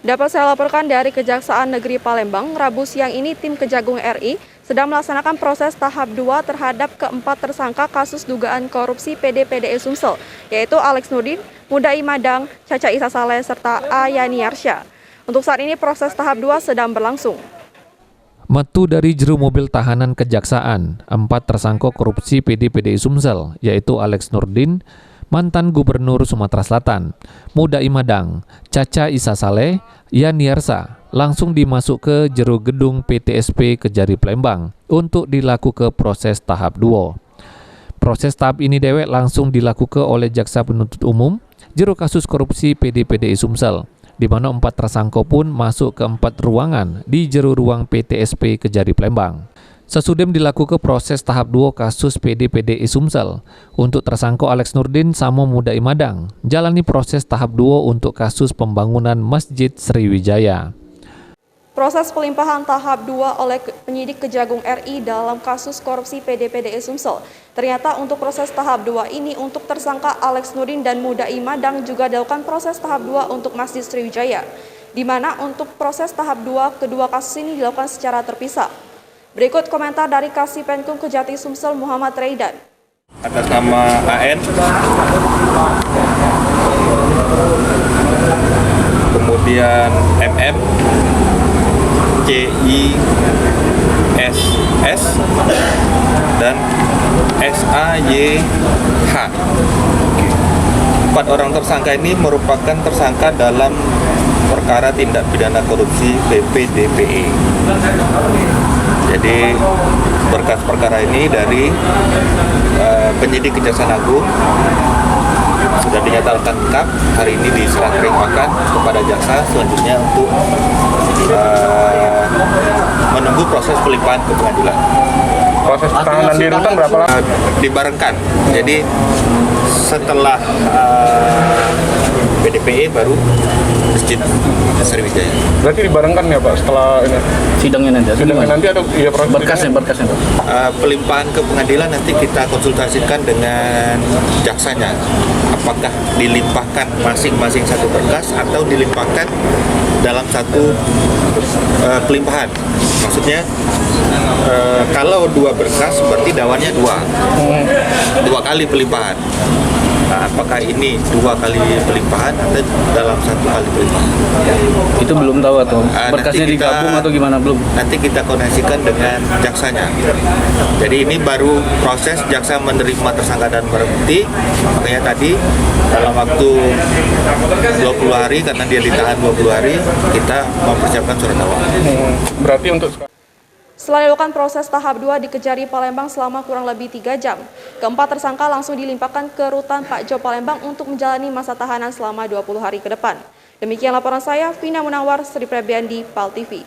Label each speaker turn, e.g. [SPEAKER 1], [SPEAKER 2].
[SPEAKER 1] Dapat saya laporkan dari Kejaksaan Negeri Palembang, Rabu siang ini tim Kejagung RI sedang melaksanakan proses tahap 2 terhadap keempat tersangka kasus dugaan korupsi PD-PDI Sumsel, yaitu Alex Nurdin, Mudai Madang, Caca Isa Saleh, serta Ayani Arsya. Untuk saat ini proses tahap 2 sedang berlangsung.
[SPEAKER 2] Metu dari jero mobil tahanan Kejaksaan, 4 tersangka korupsi PD-PDI Sumsel, yaitu Alex Nurdin, mantan Gubernur Sumatera Selatan, Mudai Madang, Caca Isa Saleh, Yani Arsya, langsung dimasuk ke jero gedung PTSP Kejari Palembang untuk dilakukan proses tahap 2. Proses tahap ini dewek langsung dilakukan oleh Jaksa Penuntut Umum jero kasus korupsi PD-PDI Sumsel, di mana 4 tersangka pun masuk ke 4 ruangan di jero ruang PTSP Kejari Palembang. Sesudah dilakukan proses tahap 2 kasus PD-PDI Sumsel, untuk tersangka Alex Nurdin sama Mudai Madang, jalani proses tahap 2 untuk kasus pembangunan Masjid Sriwijaya.
[SPEAKER 1] Proses pelimpahan tahap 2 oleh penyidik Kejagung RI dalam kasus korupsi PD-PDI Sumsel. Ternyata untuk proses tahap 2 ini untuk tersangka Alex Nurdin dan Mudai Madang juga dilakukan proses tahap 2 untuk Masjid Sriwijaya, di mana untuk proses tahap 2 kedua kasus ini dilakukan secara terpisah. Berikut komentar dari Kasih Penkum Kejati Sumsel Muhammad Reidan.
[SPEAKER 3] Atas nama AN, kemudian MM, CISS, dan SAYH. 4 orang tersangka ini merupakan tersangka dalam perkara tindak pidana korupsi PPDPE. Jadi berkas perkara ini dari penyidik Kejaksaan Agung sudah dinyatakan lengkap, hari ini diserah terimakan kepada jaksa selanjutnya untuk menunggu proses pelimpahan ke pengadilan.
[SPEAKER 4] Proses penahanan di rutan berapa lama?
[SPEAKER 3] Dibarengkan. Jadi setelah PDPE baru Masjid Sriwijaya.
[SPEAKER 4] Berarti dibarengkan ya Pak setelah ini?
[SPEAKER 5] Sidangnya nanti
[SPEAKER 4] atau iya proses
[SPEAKER 5] berkasnya Pak?
[SPEAKER 3] Pelimpahan ke pengadilan nanti kita konsultasikan dengan jaksanya. Apakah dilimpahkan masing-masing satu berkas atau dilimpahkan dalam satu pelimpahan. Maksudnya kalau 2 berkas berarti dakwanya 2 kali pelimpahan. Nah, apakah ini 2 kali pelimpahan atau dalam 1 kali pelimpahan?
[SPEAKER 5] Itu belum tahu atau berkasnya digabung atau gimana belum?
[SPEAKER 3] Nanti kita koneksikan dengan jaksanya. Jadi ini baru proses jaksa menerima tersangka dan barang bukti. Makanya tadi dalam waktu 20 hari karena dia ditahan 20 hari, kita mempersiapkan surat dakwaan.
[SPEAKER 4] Berarti untuk
[SPEAKER 1] Setelah dilakukan proses tahap 2 di Kejari Palembang selama kurang lebih 3 jam, keempat tersangka langsung dilimpahkan ke Rutan Pak Jo Palembang untuk menjalani masa tahanan selama 20 hari ke depan. Demikian laporan saya, Vina Munawar, Sri Prabiandi, PAL TV.